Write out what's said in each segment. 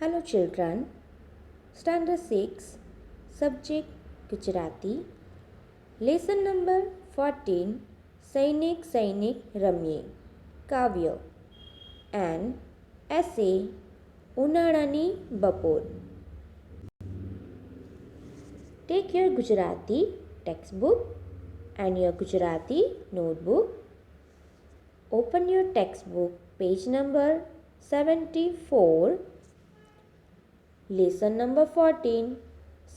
Hello children, Standard 6, Subject Gujarati, Lesson number 14, Sainik Sainik Ramye, Kavya, and Essay, Unadani Bapor. Take your Gujarati textbook and your Gujarati notebook. Open your textbook, page number 74. Lesson number 14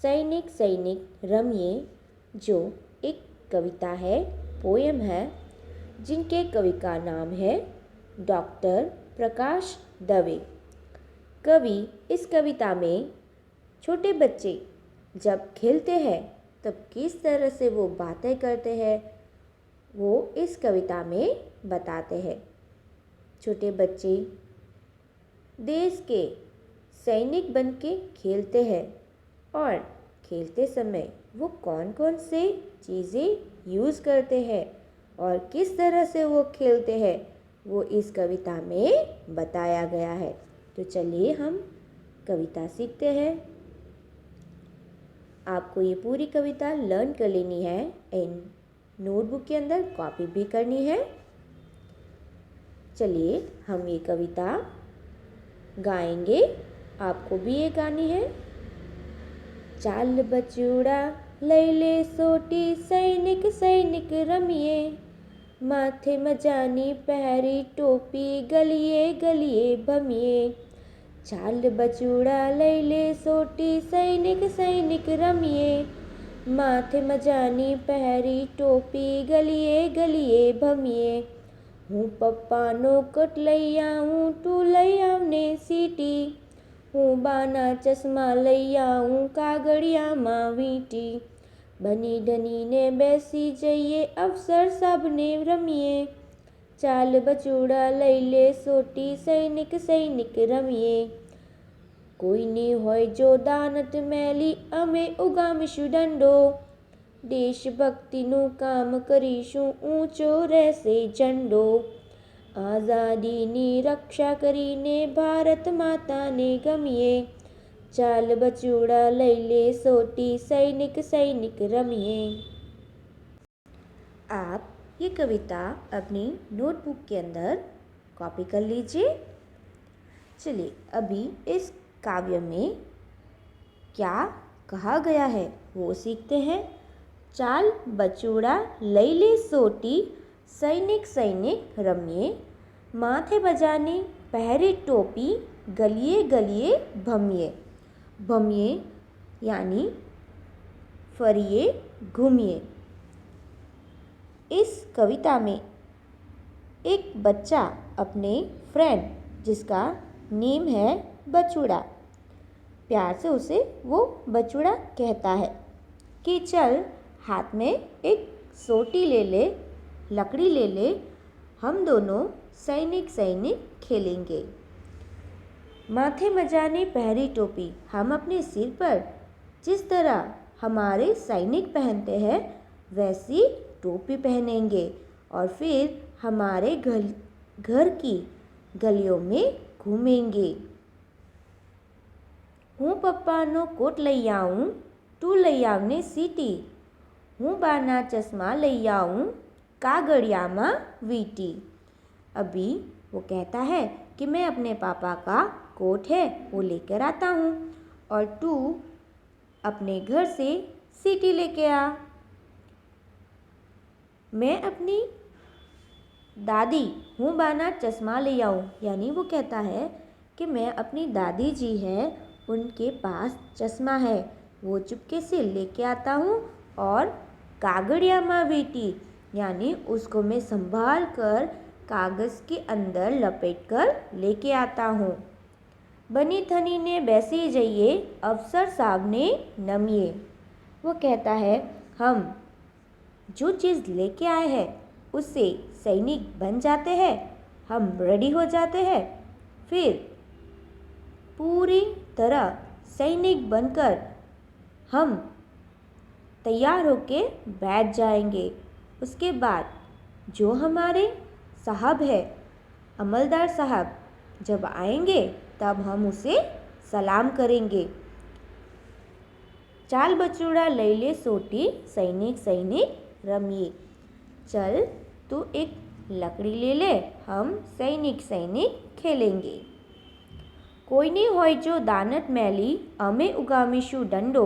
सैनिक सैनिक रमिए, जो एक कविता है, poem है, जिनके कवि का नाम है डॉक्टर प्रकाश दवे। कवि इस कविता में छोटे बच्चे जब खेलते हैं तब किस तरह से वो बातें करते हैं वो इस कविता में बताते हैं। छोटे बच्चे देश के सैनिक बन के खेलते हैं और खेलते समय वो कौन कौन से चीज़ें यूज़ करते हैं और किस तरह से वो खेलते हैं वो इस कविता में बताया गया है। तो चलिए हम कविता सीखते हैं। आपको ये पूरी कविता लर्न कर लेनी है, इन नोटबुक के अंदर कॉपी भी करनी है। चलिए हम ये कविता गाएंगे, आपको भी ये गानी है। चाल बचूड़ा लैले सोटी सैनिक सैनिक रमिए, माथे मजानी पहरी टोपी गलिए गलिए भमिए। चाल बचूड़ा लैले सोटी सैनिक सैनिक रमिए, माथे मजानी पहरी टोपी गलिए गलिए भमिए। हूँ पप्पानो कोट लई आऊँ तू लई आवने सीटी, हूँ बाना चश्मा लई आऊँ कागड़िया माँ वीटी। बनी डनी ने बेसी जइए अफसर सब ने रमिए, चाल बचूड़ा लई ले सोटी सैनिक सैनिक रमिए। कोई नहीं होय जो दानत मैली अमे उगामिशु डंडो, देशभक्तिનું કામ કરીશું ઊંચો રહેશે ઝંડો। આઝાદીની રક્ષા કરીને ભારત માતાને ગમીએ, ચાલ બચૂડા લઈ લે સોટી સૈનિક સૈનિક રમીએ। आप ये कविता अपनी नोटबुक के अंदर कॉपी कर लीजिए। चलिए अभी इस काव्य में क्या कहा गया है वो सीखते हैं। चाल बचूड़ा लई ले सोटी सैनिक सैनिक रमिए, माथे बजाने पहरे टोपी गलिए गलिए भमिए। भमिए यानी फरिए घूमिए। इस कविता में एक बच्चा अपने फ्रेंड जिसका नेम है बचूड़ा, प्यार से उसे वो बचूड़ा कहता है कि चल हाथ में एक सोटी ले ले, लकड़ी ले ले, हम दोनों सैनिक सैनिक खेलेंगे। माथे मजाने पहरी टोपी, हम अपने सिर पर जिस तरह हमारे सैनिक पहनते हैं वैसी टोपी पहनेंगे और फिर हमारे घर की गलियों में घूमेंगे। हूँ पप्पानो कोट लई आऊँ तू लई आवने सीटी, हूँ बाना चश्मा लई आऊँ कागड़िया माँ वीटी। अभी वो कहता है कि मैं अपने पापा का कोट है वो लेकर आता हूँ और तू अपने घर से सीटी लेके आ। मैं अपनी दादी हूँ बाना चश्मा ले आऊँ, यानी वो कहता है कि मैं अपनी दादी जी है उनके पास चश्मा है वो चुपके से लेके आता हूँ और कागड़िया माँ बेटी यानी उसको मैं संभाल कर कागज़ के अंदर लपेट कर लेके आता हूँ। बनी थनी ने बैसी जाइए अफसर साहब ने नमिए। वो कहता है हम जो चीज़ लेके आए हैं उससे सैनिक बन जाते हैं, हम रेडी हो जाते हैं, फिर पूरी तरह सैनिक बनकर हम तैयार होके बैठ जाएंगे। उसके बाद जो हमारे साहब है अमलदार साहब जब आएंगे तब हम उसे सलाम करेंगे। चाल बछड़ा लई ले सोटी, सैनिक सैनिक रमिए। चल तू एक लकड़ी ले ले, हम सैनिक सैनिक खेलेंगे। કોઈને હોય જો દાનત મેલી, અમે ઉગામીશું દંડો।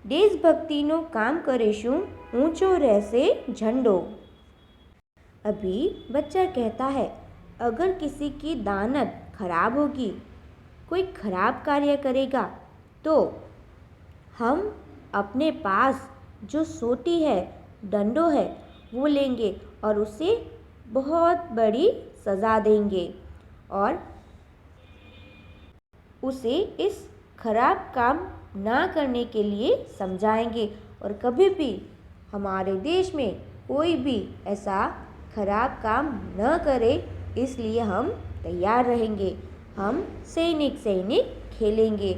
देशभक्तिनो काम करेशुं, ऊंचो रहसे झंडो। अभी बच्चा कहता है, अगर किसी की दानत खराब होगी, कोई खराब कार्य करेगा, तो हम अपने पास जो सोटी है, डंडो है, वो लेंगे और उसे बहुत बड़ी सज़ा देंगे और उसे इस खराब काम ना करने के लिए समझाएंगे। और कभी भी हमारे देश में कोई भी ऐसा खराब काम न करे, इसलिए हम तैयार रहेंगे। हम सैनिक सैनिक खेलेंगे।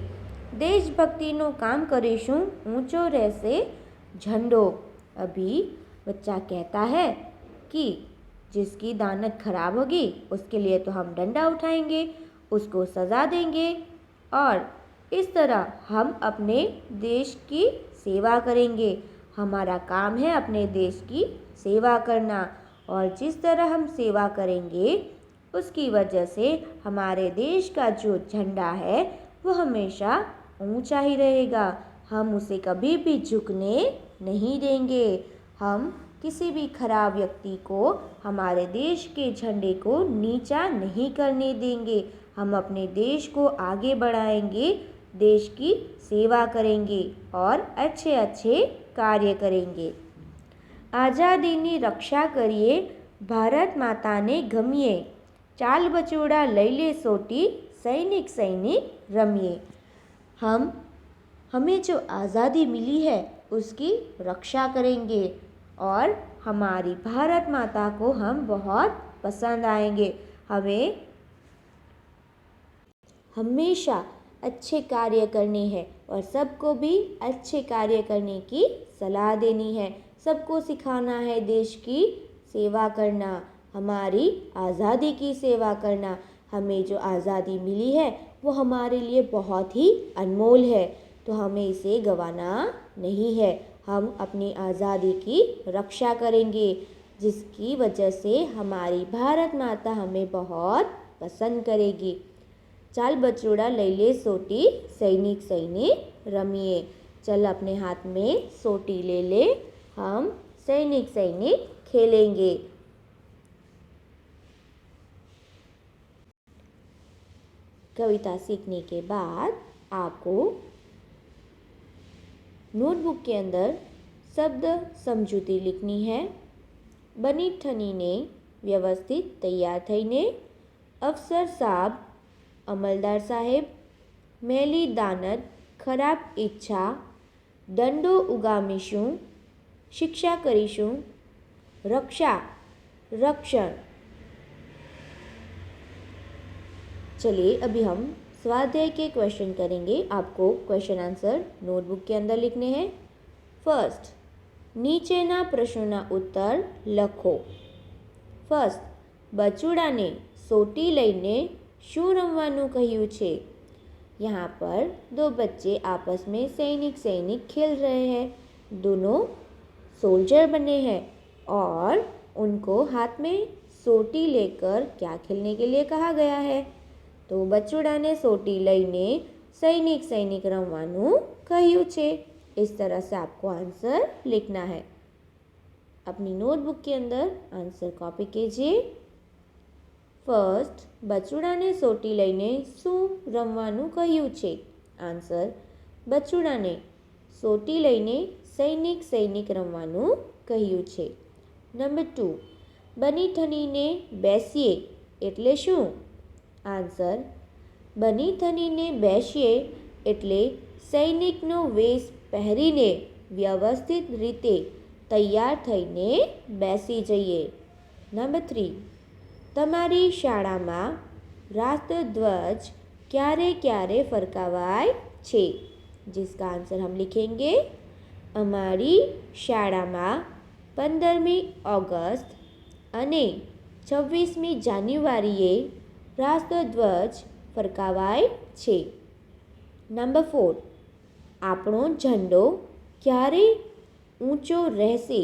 देशभक्तिनो काम करेशुं, ऊंचो रहसे झंडो। अभी बच्चा कहता है कि जिसकी दानत खराब होगी, उसके लिए तो हम डंडा उठाएंगे, उसको सज़ा देंगे और इस तरह हम अपने देश की सेवा करेंगे। हमारा काम है अपने देश की सेवा करना और जिस तरह हम सेवा करेंगे, उसकी वजह से हमारे देश का जो झंडा है वो हमेशा ऊंचा ही रहेगा। हम उसे कभी भी झुकने नहीं देंगे। हम किसी भी खराब व्यक्ति को हमारे देश के झंडे को नीचा नहीं करने देंगे। हम अपने देश को आगे बढ़ाएंगे, देश की सेवा करेंगे और अच्छे अच्छे कार्य करेंगे। आज़ादीनी रक्षा करिए, भारत माता ने गमिए। चाल बछड़ा लई ले सोटी, सैनिक सैनिक रमिए। हमें जो आज़ादी मिली है उसकी रक्षा करेंगे और हमारी भारत माता को हम बहुत पसंद आएंगे। हमें हमेशा अच्छे कार्य करने हैं और सबको भी अच्छे कार्य करने की सलाह देनी है। सबको सिखाना है देश की सेवा करना, हमारी आज़ादी की सेवा करना। हमें जो आज़ादी मिली है वो हमारे लिए बहुत ही अनमोल है, तो हमें इसे गंवाना नहीं है। हम अपनी आज़ादी की रक्षा करेंगे, जिसकी वजह से हमारी भारत माता हमें बहुत पसंद करेगी। चाल बछड़ा लई ले सोटी, सैनिक सैनिक रमिए। चल अपने हाथ में सोटी ले ले, हम सैनिक सैनिक खेलेंगे। कविता सीखने के बाद आपको नोटबुक के अंदर शब्द समझूती लिखनी है। बनी ठनीने व्यवस्थित तैयार थईने, अफसर साहब, अमलदार साहेब, मेली दानत, खराब ઈચ્છા, दंडो उगामीशुं, शिक्षा करीशुं, रक्षा रक्षण। चलिए अभी हम स्वाध्याय के क्वेश्चन करेंगे। आपको क्वेश्चन आंसर नोटबुक के अंदर लिखने हैं। फर्स्ट, નીચેના પ્રશ્નોના उत्तर લખો। ફર્સ્ટ, બચુડાને સોટી લઈને શું રમવાનું કહ્યું છે? यहाँ पर दो बच्चे आपस में सैनिक सैनिक खेल रहे हैं। दोनों सोल्जर बने हैं और उनको हाथ में सोटी लेकर क्या खेलने के लिए कहा गया है? तो बचुडाने सोटी लईने सैनिक सैनिक रमवानुं कह्युं छे। इस तरह से आपको आंसर लिखना है। अपनी नोटबुक के अंदर आंसर कॉपी कीजिए। फर्स्ट, बचुडाने सोटी लईने शुं रमवानुं कह्युं छे? आंसर, बचुडाने सोटी लईने सैनिक सैनिक रमवानुं कह्युं छे। नंबर 2, बनी ठनीने बेसीए एटले शुं? आंसर, बनी ठनीने बेसीए एटले सैनिकनो वेश પહેરીને વ્યવસ્થિત રીતે તૈયાર થઈને બેસી જઈએ। નંબર 3, તમારી શાળામાં રાષ્ટ્રધ્વજ ક્યારે ક્યારે ફરકાવાય છે? जिसका आंसर हम लिखेंगे, અમારી શાળામાં 15મી ઓગસ્ટ અને 26મી જાન્યુઆરીએ રાષ્ટ્રધ્વજ ફરકાવાય છે। નંબર 4, આપણો ઝંડો ક્યારે ઊંચો રહેશે?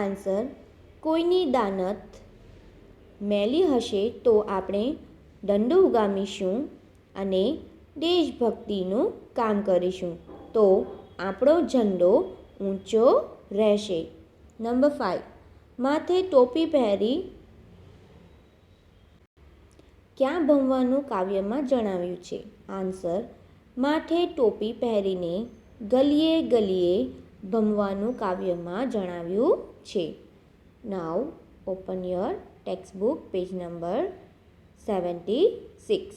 આન્સર, કોઈની દાનત મેલી હશે તો આપણે દંડો ઉગામીશું અને દેશભક્તિનું કામ કરીશું તો આપણો ઝંડો ઊંચો રહેશે. નંબર 5, માથે ટોપી પહેરી ક્યાં ભમવાનું કાવ્યમાં જણાવ્યું છે? આન્સર, માથે ટોપી પહેરીને ગલીએ ગલીએ ભમવાનું કાવ્યમાં જણાવ્યું છે. Now open your textbook page number 76.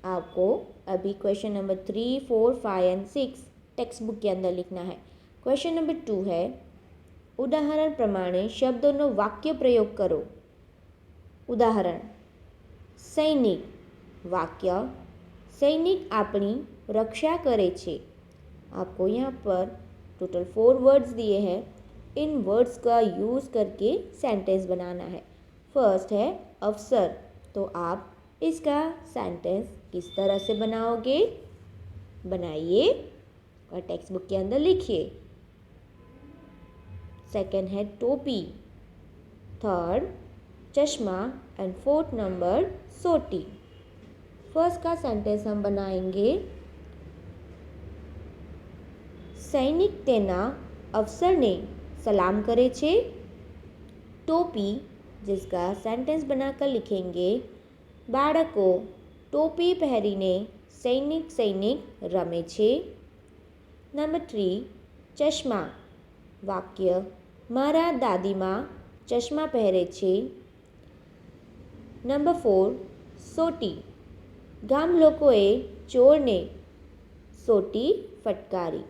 आपको अभी question number 3, 4, 5 and 6 textbook के अंदर लिखना है. क्वेश्चन नंबर 2 है, उदाहरण प्रमाणे शब्दों वाक्य प्रयोग करो. उदाहरण, सैनिक. वाक्य, सैनिक अपनी रक्षा करे छे. आपको यहाँ पर टोटल 4 वर्ड्स दिए हैं. इन वर्ड्स का यूज़ करके सेंटेंस बनाना है. फर्स्ट है अफसर, तो आप इसका सेंटेंस किस तरह से बनाओगे? बनाइए और टेक्स्ट बुक के अंदर लिखिए. सेकंड है टोपी, थर्ड चश्मा and fourth number CT. First का सेंटेंस हम बनाएंगे, सैनिक तेना अफसर ने सलाम करे छे. टोपी, जिसका सेंटेंस बनाकर लिखेंगे, बाळको टोपी पहरीने सैनिक सैनिक रमे छे. नंबर 3, चश्मा. वाक्य, मारा दादीमा चश्मा पहरे छे. नंबर 4, सोटी. गाम लोकोए चोरने सोटी फटकारी.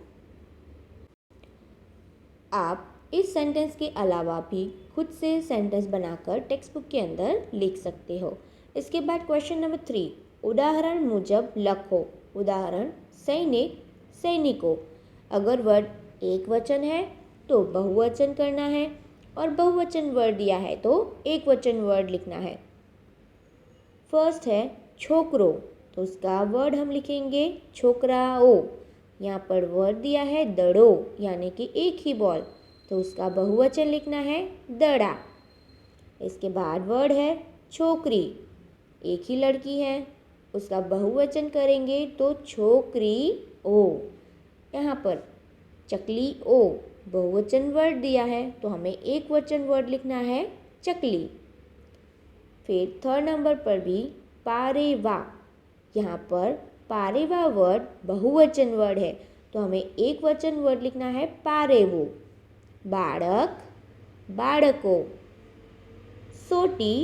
आप इस सेंटेंस के अलावा भी खुद से सेंटेंस बनाकर टेक्स्ट बुक के अंदर लिख सकते हो. इसके बाद क्वेश्चन नंबर 3, उदाहरण मुजब लखो. उदाहरण, सैनिक सैनिकों. अगर वर्ड एक वचन है तो बहुवचन करना है और बहुवचन वर्ड दिया है तो एक वचन वर्ड लिखना है. फर्स्ट है छोकरो, तो उसका वर्ड हम लिखेंगे छोकराओ. यहाँ पर वर्ड दिया है दड़ो, यानी कि एक ही बॉल, तो उसका बहुवचन लिखना है दड़ा. इसके बाद वर्ड है छोकरी, एक ही लड़की है, उसका बहुवचन करेंगे तो छोकरी ओ. यहाँ पर चकली ओ बहुवचन वर्ड दिया है तो हमें एक वचन वर्ड लिखना है चकली. फिर थर्ड नंबर पर भी पारेवा. यहाँ पर पारेवा वर्ड बहुवचन वर्ड है तो हमें एक वचन वर्ड लिखना है पारेवो. बाळक बाळको, सोटी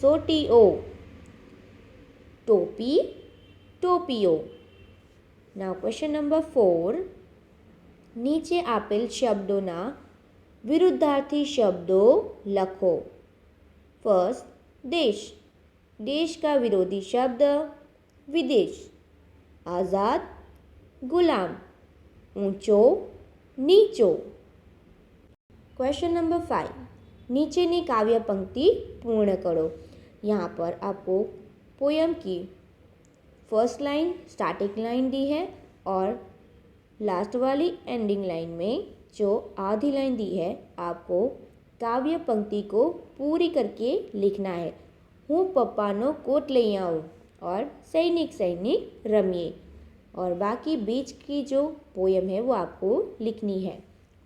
सोटीओ, टोपी टोपीओ. नाउ क्वेश्चन नंबर 4, नीचे आपेल शब्दोना विरुद्धार्थी शब्दों लखो. फर्स्ट, देश. देश का विरोधी शब्द विदेश. आज़ाद गुलाम. ऊंचो नीचो. क्वेश्चन नंबर 5, नीचेनी काव्य पंक्ति पूर्ण करो. यहाँ पर आपको पोयम की फर्स्ट लाइन स्टार्टिंग लाइन दी है और लास्ट वाली एंडिंग लाइन में जो आधी लाइन दी है आपको काव्य पंक्ति को पूरी करके लिखना है. हूँ पप्पानो कोट लई आऊँ और सैनिक सैनिक रमिए. और बाकी बीच की जो पोयम है वो आपको लिखनी है.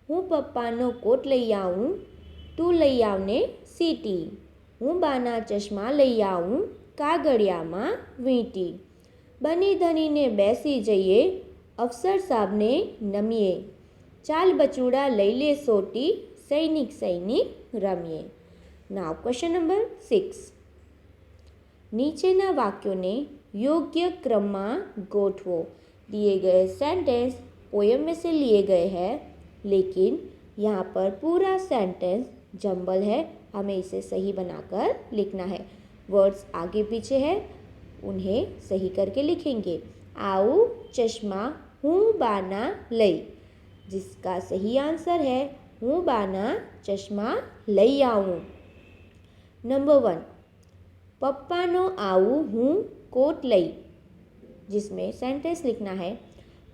हूँ पप्पानो कोट लई आऊँ, तू लई आवने सीटी. हूँ बाना चश्मा लई आऊँ, कागड़ियामां वींटी. बनी धनी ने बेसी जइए, अफसर साहब ने नमिए. चाल बचूड़ा लई ले सोटी, सैनिक सैनिक रमिए. नाउ क्वेश्चन नंबर 6, नीचेना वाक्यों ने योग्य क्रम में गोठवो. दिए गए सेंटेंस पोयम में से लिए गए हैं, लेकिन यहाँ पर पूरा सेंटेंस जंबल है, हमें इसे सही बनाकर लिखना है. वर्ड्स आगे पीछे है, उन्हें सही करके लिखेंगे. आओ चश्मा हूँ बाना लई, जिसका सही आंसर है हूँ बाना चश्मा लई आऊँ. नंबर 1, पप्पानो आऊँ हूँ कोट लई. जिसमें सेंटेंस लिखना है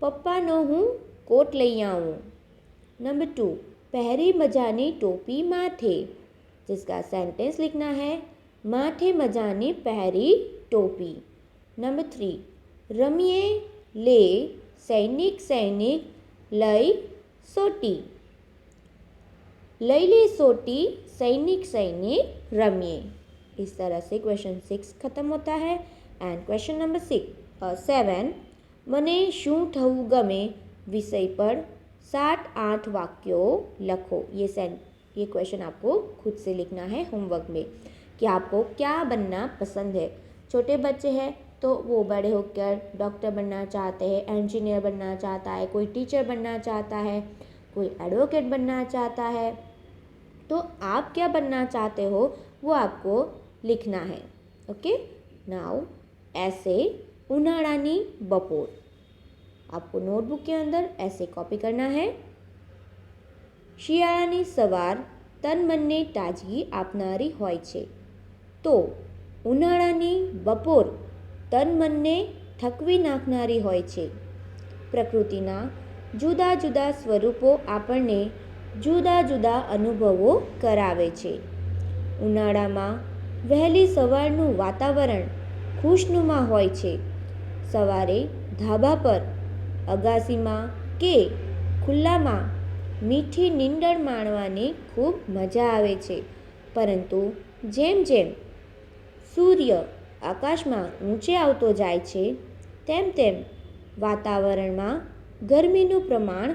पप्पानो हूँ कोट लई आऊँ। नंबर 2, पहरी मजानी टोपी माथे, जिसका सेंटेंस लिखना है माथे मजानी पहरी टोपी। नंबर 3, रमिए ले सैनिक सैनिक लई सोटी, लई ले सोटी सैनिक सैनिक रमिए। इस तरह से क्वेश्चन 6 खत्म होता है। एंड क्वेश्चन नंबर 7, મને શું થવું ગમે विषय पर 7-8 वाक्यों लखो। ये क्वेश्चन आपको खुद से लिखना है होमवर्क में कि आपको क्या बनना पसंद है। छोटे बच्चे हैं तो वो बड़े होकर डॉक्टर बनना चाहते हैं, इंजीनियर बनना चाहता है, कोई टीचर बनना चाहता है, कोई एडवोकेट बनना चाहता है। तो आप क्या बनना चाहते हो वो आपको लिखना है। ओके, नाउ ऐसे उनाड़ानी बपोर, आपको नोटबुक के अंदर ऐसे कॉपी करना है। શિયાળાની સવાર તન મનને તાજગી આપનારી હોય છે, તો ઉનાળાની બપોર તન મનને થકવી નાખનારી હોય છે। પ્રકૃતિના જુદા જુદા સ્વરૂપો આપણને જુદા જુદા અનુભવો કરાવે છે। ઉનાળામાં વહેલી સવારનું વાતાવરણ ખુશનુમા હોય છે। સવારે ધાબા પર, અગાસીમાં કે ખુલ્લામાં મીઠી નીંદર માણવાની ખૂબ મજા આવે છે। પરંતુ જેમ જેમ સૂર્ય આકાશમાં ઊંચે આવતો જાય છે તેમ તેમ વાતાવરણમાં ગરમીનું પ્રમાણ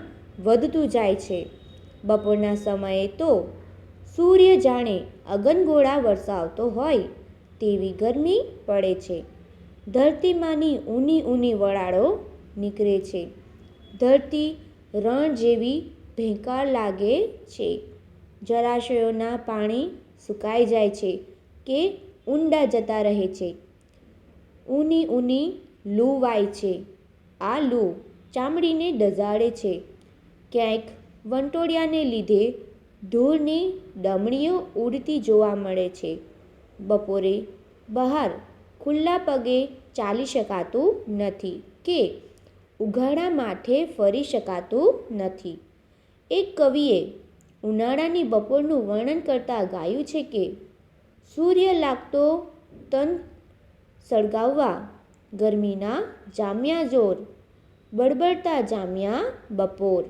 વધતું જાય છે। બપોરના સમયે તો સૂર્ય જાણે અગનગોળા વરસાવતો હોય તેવી ગરમી પડે છે। ધરતીમાંની ઊની ઊની વરાળો નીકળે છે। ધરતી રણ જેવી ભેંકાર લાગે છે। જળાશયોના પાણી સુકાઈ જાય છે કે ઊંડા જતા રહે છે। ઊની ઊની લૂ વાય છે। આ લૂ ચામડીને દઝાડે છે। ક્યાંક વંટોળિયાને લીધે ધૂળની ડમણીઓ ઉડતી જોવા મળે છે। બપોરે બહાર ખુલ્લા પગે ચાલી શકાતું નથી કે ઉઘાડા માથે ફરી શકાતું નથી। એક કવિએ ઉનાળાની બપોરનું વર્ણન કરતાં ગાયું છે કે સૂર્ય લાગતો તન સળગાવવા ગરમીના જામ્યા જોર, બળબડતા જામ્યા બપોર।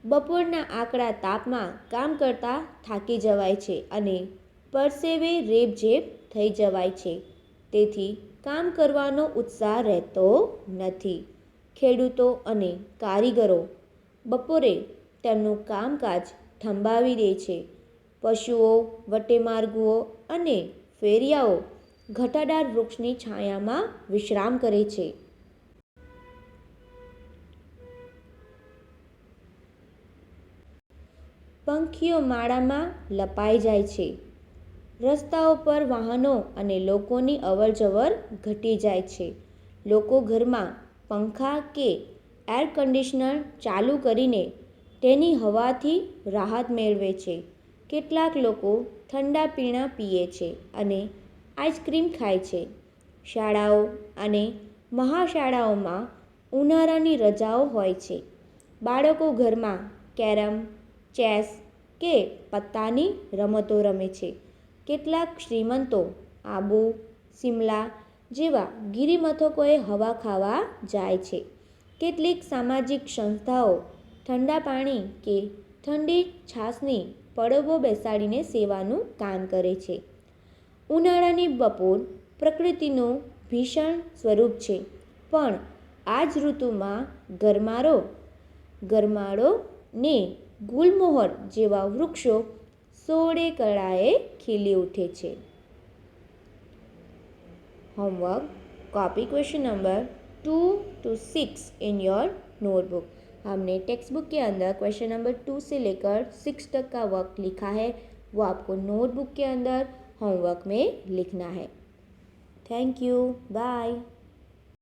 બપોરના આકરા તાપમાં કામ કરતાં થાકી જવાય છે અને પરસેવે રેબઝેબ થઈ જવાય છે, તેથી કામ કરવાનો ઉત્સાહ રહેતો નથી। ખેડૂતો અને કારીગરો બપોરે તેમનું કામકાજ થંભાવી દે છે। પશુઓ, વટેમાર્ગુઓ અને ફેરિયાઓ ઘટાદાર વૃક્ષની છાયામાં વિશ્રામ કરે છે। પંખીઓ માળામાં લપાઈ જાય છે। રસ્તાઓ પર વાહનો અને લોકોની અવરજવર ઘટી જાય છે। લોકો ઘરમાં પંખા કે એર કન્ડિશનર ચાલુ કરીને તેની હવાથી રાહત મેળવે છે। કેટલાક લોકો ઠંડા પીણા પીએ છે અને આઈસ્ક્રીમ ખાય છે। શાળાઓ અને મહાશાળાઓમાં ઉનાળાની રજાઓ હોય છે। બાળકો ઘરમાં કેરમ, ચેસ કે પત્તાની રમતો રમે છે। કેટલાક શ્રીમંતો આબુ, સિમલા જેવા ગિરિમથકોએ હવા ખાવા જાય છે। કેટલીક સામાજિક સંસ્થાઓ ઠંડા પાણી કે ઠંડી છાશની પડવો બેસાડીને સેવાનું કામ કરે છે। ઉનાળાની બપોર પ્રકૃતિનું ભીષણ સ્વરૂપ છે, પણ આ જ ઋતુમાં ગરમાળો ને ગુલમોહર જેવા વૃક્ષો સોળે કળાએ ખીલી ઉઠે છે। Homework, copy question number 2 to 6 in your notebook. हमने टेक्स्ट बुक के अंदर क्वेश्चन नंबर 2 से लेकर 6 तक का वर्क लिखा है, वो आपको नोटबुक के अंदर होमवर्क में लिखना है। Thank you, bye.